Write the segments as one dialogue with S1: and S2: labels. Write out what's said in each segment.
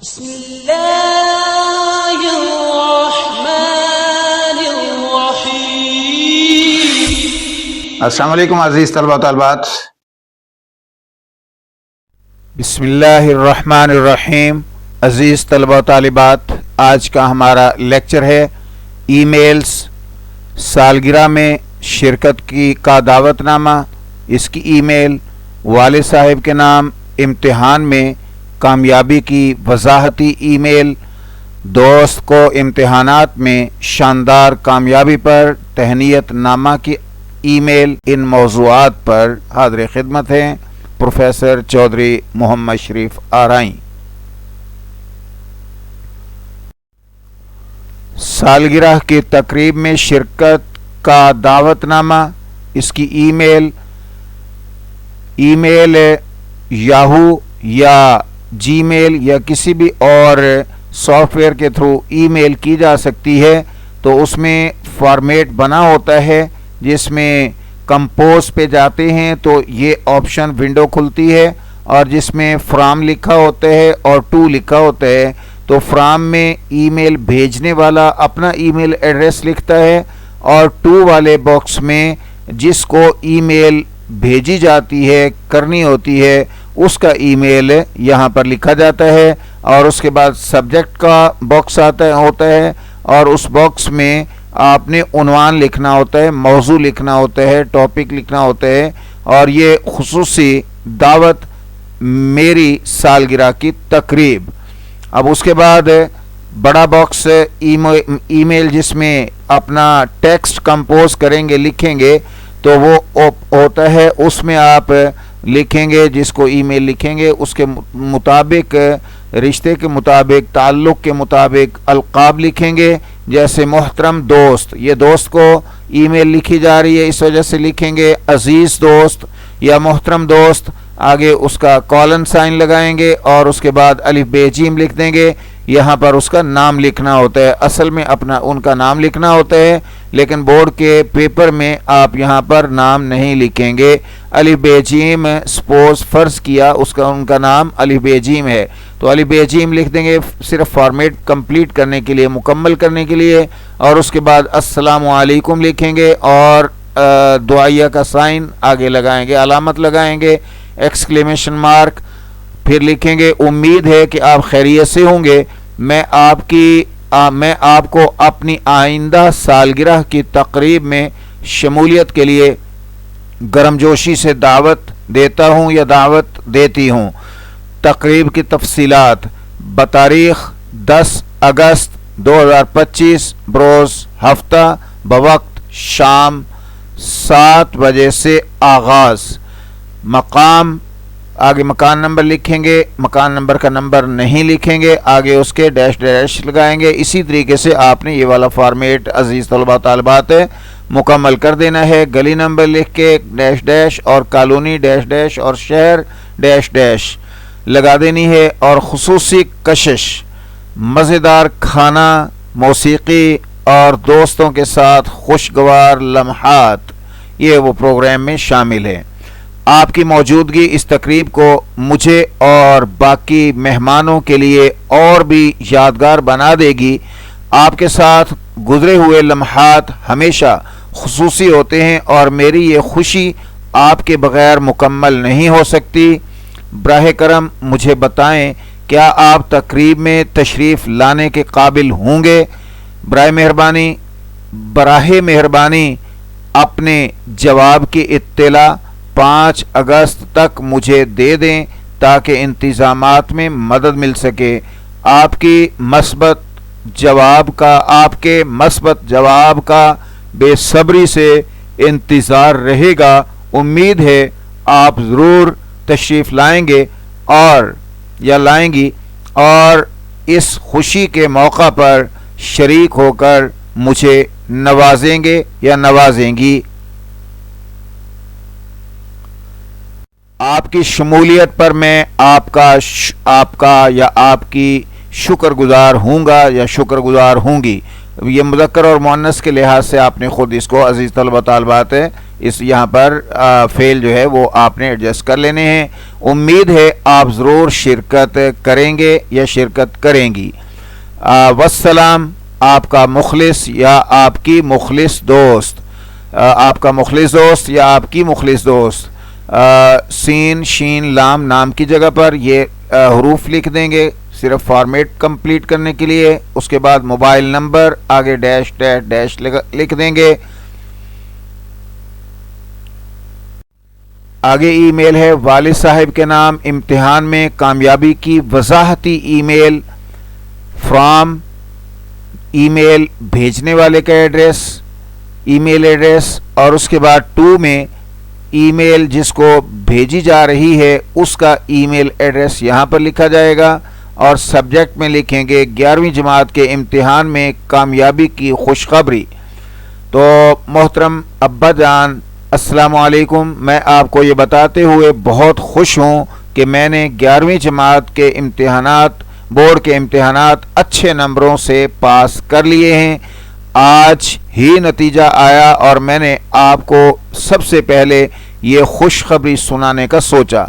S1: بسم اللہ الرحمن الرحیم۔
S2: السلام علیکم عزیز طلبہ و طالبات۔
S3: بسم اللہ الرحمن الرحیم۔ عزیز طلبہ و طالبات، آج کا ہمارا لیکچر ہے ای میلز، سالگرہ میں شرکت کا دعوت نامہ، اس کی ای میل، والد صاحب کے نام، امتحان میں کامیابی کی وضاحتی ای میل، دوست کو امتحانات میں شاندار کامیابی پر تہنیت نامہ کی ای میل، ان موضوعات پر حاضر خدمت ہیں پروفیسر چودھری محمد شریف آرائیں۔ سالگرہ کی تقریب میں شرکت کا دعوت نامہ، اس کی ای میل یاہو یا جی میل یا کسی بھی اور سافٹ ویئر کے تھرو ای میل کی جا سکتی ہے، تو اس میں فارمیٹ بنا ہوتا ہے جس میں کمپوز پہ جاتے ہیں تو یہ آپشن ونڈو کھلتی ہے، اور جس میں فرام لکھا ہوتا ہے اور ٹو لکھا ہوتا ہے، تو فرام میں ای میل بھیجنے والا اپنا ای میل ایڈریس لکھتا ہے، اور ٹو والے باکس میں جس کو ای میل بھیجی جاتی ہے کرنی ہوتی ہے اس کا ای میل یہاں پر لکھا جاتا ہے، اور اس کے بعد سبجیکٹ کا باکس ہوتا ہے، اور اس باکس میں آپ نے عنوان لکھنا ہوتا ہے، موضوع لکھنا ہوتا ہے، ٹاپک لکھنا ہوتا ہے، اور یہ خصوصی دعوت میری سالگرہ کی تقریب۔ اب اس کے بعد بڑا باکس ای میل جس میں اپنا ٹیکسٹ کمپوز کریں گے، لکھیں گے، تو وہ ہوتا ہے، اس میں آپ لکھیں گے، جس کو ای میل لکھیں گے اس کے مطابق، رشتے کے مطابق، تعلق کے مطابق القاب لکھیں گے، جیسے محترم دوست، یہ دوست کو ای میل لکھی جا رہی ہے اس وجہ سے لکھیں گے عزیز دوست یا محترم دوست، آگے اس کا کالن سائن لگائیں گے، اور اس کے بعد الف بے جیم لکھ دیں گے۔ یہاں پر اس کا نام لکھنا ہوتا ہے، اصل میں ان کا نام لکھنا ہوتا ہے، لیکن بورڈ کے پیپر میں آپ یہاں پر نام نہیں لکھیں گے۔ الف بے جیم سپوز فرض کیا ان کا نام الف بے جیم ہے، تو الف بے جیم لکھ دیں گے صرف فارمیٹ کمپلیٹ کرنے کے لیے، مکمل کرنے کے لیے، اور اس کے بعد السلام علیکم لکھیں گے، اور دعائیہ کا سائن آگے لگائیں گے، علامت لگائیں گے، ایکسکلیمیشن مارک، پھر لکھیں گے امید ہے کہ آپ خیریت سے ہوں گے، میں آپ کو اپنی آئندہ سالگرہ کی تقریب میں شمولیت کے لیے گرمجوشی سے دعوت دیتا ہوں یا دعوت دیتی ہوں۔ تقریب کی تفصیلات بتاریخ 10 اگست 2025 بروز ہفتہ، بوقت شام 7 بجے سے آغاز۔ مقام، آگے مکان نمبر لکھیں گے، مکان نمبر کا نمبر نہیں لکھیں گے، آگے اس کے ڈیش ڈیش لگائیں گے۔ اسی طریقے سے آپ نے یہ والا فارمیٹ عزیز طلبہ طالبات مکمل کر دینا ہے۔ گلی نمبر لکھ کے ڈیش ڈیش، اور کالونی ڈیش ڈیش، اور شہر ڈیش ڈیش لگا دینی ہے۔ اور خصوصی کشش، مزیدار کھانا، موسیقی اور دوستوں کے ساتھ خوشگوار لمحات، یہ وہ پروگرام میں شامل ہے۔ آپ کی موجودگی اس تقریب کو مجھے اور باقی مہمانوں کے لیے اور بھی یادگار بنا دے گی۔ آپ کے ساتھ گزرے ہوئے لمحات ہمیشہ خصوصی ہوتے ہیں، اور میری یہ خوشی آپ کے بغیر مکمل نہیں ہو سکتی۔ براہ کرم مجھے بتائیں، کیا آپ تقریب میں تشریف لانے کے قابل ہوں گے؟ براہ مہربانی اپنے جواب کی اطلاع 5 اگست تک مجھے دے دیں تاکہ انتظامات میں مدد مل سکے۔ آپ کے مثبت جواب کا بے صبری سے انتظار رہے گا۔ امید ہے آپ ضرور تشریف لائیں گے لائیں گی، اور اس خوشی کے موقع پر شریک ہو کر مجھے نوازیں گے یا نوازیں گی۔ آپ کی شمولیت پر میں آپ کا یا آپ کی شکر گزار ہوں گا یا شکر گزار ہوں گی۔ یہ مذکر اور مؤنث کے لحاظ سے آپ نے خود اس کو عزیز طلبہ طالبات اس یہاں پر فعل جو ہے وہ آپ نے ایڈجسٹ کر لینے ہیں۔ امید ہے آپ ضرور شرکت کریں گے یا شرکت کریں گی۔ والسلام، آپ کا مخلص یا آپ کی مخلص دوست، آپ کا مخلص دوست یا آپ کی مخلص دوست، سین شین لام نام کی جگہ پر یہ حروف لکھ دیں گے صرف فارمیٹ کمپلیٹ کرنے کے لیے۔ اس کے بعد موبائل نمبر، آگے ڈیش ڈیش ڈیش لکھ دیں گے۔ آگے ای میل ہے والد صاحب کے نام، امتحان میں کامیابی کی وضاحتی ای میل، فرام ای میل بھیجنے والے کا ایڈریس، ای میل ایڈریس، اور اس کے بعد ٹو میں ای میل جس کو بھیجی جا رہی ہے اس کا ای میل ایڈریس یہاں پر لکھا جائے گا، اور سبجیکٹ میں لکھیں گے 11ویں جماعت کے امتحان میں کامیابی کی خوشخبری۔ تو محترم ابا جان السلام علیکم، میں آپ کو یہ بتاتے ہوئے بہت خوش ہوں کہ میں نے 11ویں جماعت کے امتحانات، بورڈ کے امتحانات اچھے نمبروں سے پاس کر لیے ہیں۔ آج ہی نتیجہ آیا اور میں نے آپ کو سب سے پہلے یہ خوشخبری سنانے کا سوچا۔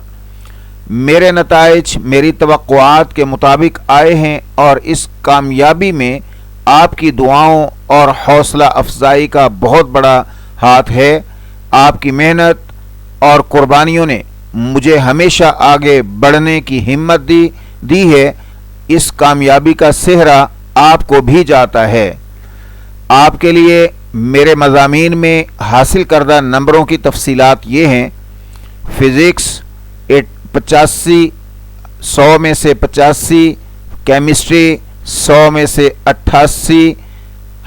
S3: میرے نتائج میری توقعات کے مطابق آئے ہیں، اور اس کامیابی میں آپ کی دعاؤں اور حوصلہ افزائی کا بہت بڑا ہاتھ ہے۔ آپ کی محنت اور قربانیوں نے مجھے ہمیشہ آگے بڑھنے کی ہمت دی ہے۔ اس کامیابی کا سہرا آپ کو بھی جاتا ہے۔ آپ کے لیے میرے مضامین میں حاصل کردہ نمبروں کی تفصیلات یہ ہیں: فزکس 85، 100 میں سے 85، کیمسٹری 100 میں سے 88،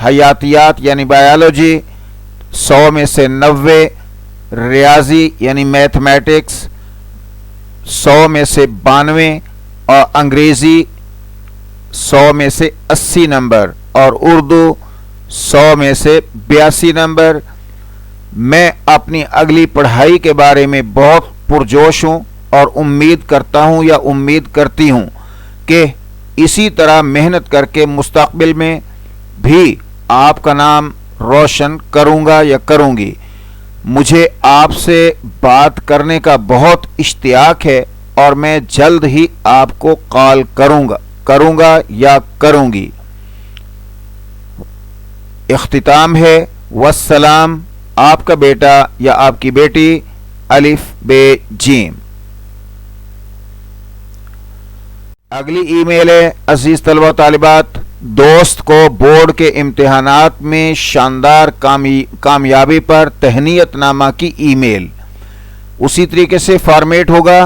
S3: حیاتیات یعنی بایولوجی 100 میں سے 90، ریاضی یعنی میتھمیٹکس 100 میں سے 92، اور انگریزی 100 میں سے 80 نمبر، اور اردو 100 میں سے 82 نمبر۔ میں اپنی اگلی پڑھائی کے بارے میں بہت پرجوش ہوں اور امید کرتا ہوں یا امید کرتی ہوں کہ اسی طرح محنت کر کے مستقبل میں بھی آپ کا نام روشن کروں گا یا کروں گی۔ مجھے آپ سے بات کرنے کا بہت اشتیاق ہے، اور میں جلد ہی آپ کو کال کروں گا یا کروں گی۔ اختتام ہے والسلام، آپ کا بیٹا یا آپ کی بیٹی الف بے جیم۔ اگلی ای میل ہے عزیز طلبہ و طالبات، دوست کو بورڈ کے امتحانات میں شاندار کامیابی پر تہنیت نامہ کی ای میل۔ اسی طریقے سے فارمیٹ ہوگا،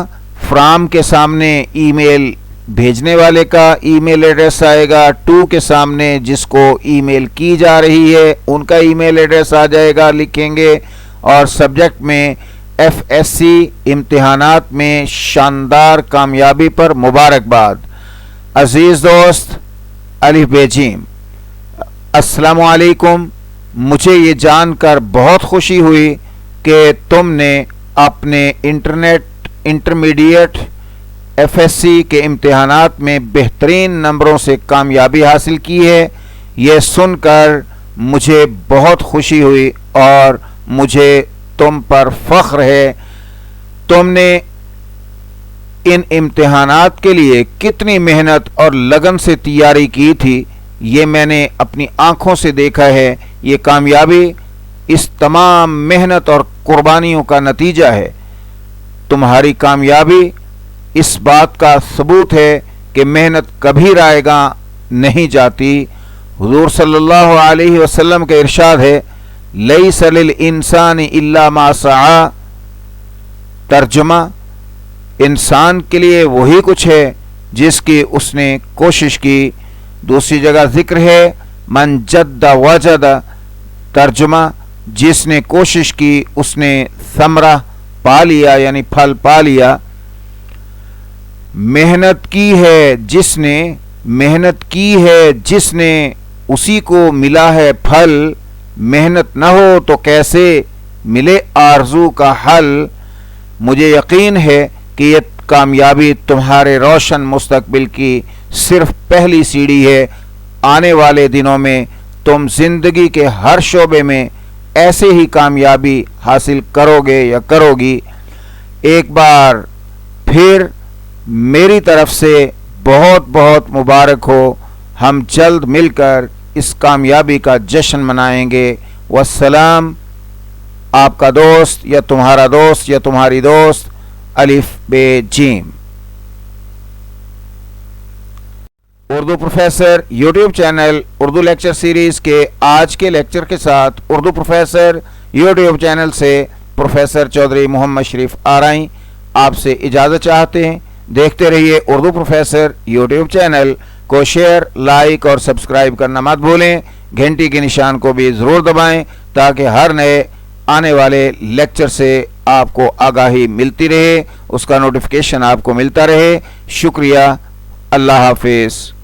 S3: فرام کے سامنے ای میل بھیجنے والے کا ای میل ایڈریس آئے گا، ٹو کے سامنے جس کو ای میل کی جا رہی ہے ان کا ای میل ایڈریس آ جائے گا، لکھیں گے، اور سبجیکٹ میں ایف ایس سی امتحانات میں شاندار کامیابی پر مبارکباد۔ عزیز دوست الف بے جیم، السلام علیکم، مجھے یہ جان کر بہت خوشی ہوئی کہ تم نے اپنے انٹرمیڈیٹ ایف ایس سی کے امتحانات میں بہترین نمبروں سے کامیابی حاصل کی ہے۔ یہ سن کر مجھے بہت خوشی ہوئی اور مجھے تم پر فخر ہے۔ تم نے ان امتحانات کے لیے کتنی محنت اور لگن سے تیاری کی تھی، یہ میں نے اپنی آنکھوں سے دیکھا ہے۔ یہ کامیابی اس تمام محنت اور قربانیوں کا نتیجہ ہے۔ تمہاری کامیابی اس بات کا ثبوت ہے کہ محنت کبھی رائے گاں نہیں جاتی۔ حضور صلی اللہ علیہ وسلم کا ارشاد ہے، لیس للانسان الا ما سعی، ترجمہ، انسان کے لیے وہی کچھ ہے جس کی اس نے کوشش کی۔ دوسری جگہ ذکر ہے من جد وجد، ترجمہ، جس نے کوشش کی اس نے ثمرہ پا لیا یعنی پھل پا لیا۔ محنت کی ہے جس نے اسی کو ملا ہے پھل، محنت نہ ہو تو کیسے ملے آرزو کا حل۔ مجھے یقین ہے کہ یہ کامیابی تمہارے روشن مستقبل کی صرف پہلی سیڑھی ہے۔ آنے والے دنوں میں تم زندگی کے ہر شعبے میں ایسے ہی کامیابی حاصل کرو گے یا کرو گی۔ ایک بار پھر میری طرف سے بہت بہت مبارک ہو، ہم جلد مل کر اس کامیابی کا جشن منائیں گے۔ والسلام، آپ کا دوست یا تمہارا دوست یا تمہاری دوست الف بے جیم۔ Urdu professor YouTube channel Urdu lecture series کے آج کے لیکچر کے ساتھ اردو پروفیسر یوٹیوب چینل سے پروفیسر چودھری محمد شریف آرائی آپ سے اجازت چاہتے ہیں۔ دیکھتے رہیے اردو پروفیسر یوٹیوب چینل کو، شیئر، لائک اور سبسکرائب کرنا مت بھولیں، گھنٹی کے نشان کو بھی ضرور دبائیں تاکہ ہر نئے آنے والے لیکچر سے آپ کو آگاہی ملتی رہے، اس کا نوٹیفیکیشن آپ کو ملتا رہے۔ شکریہ، اللہ حافظ۔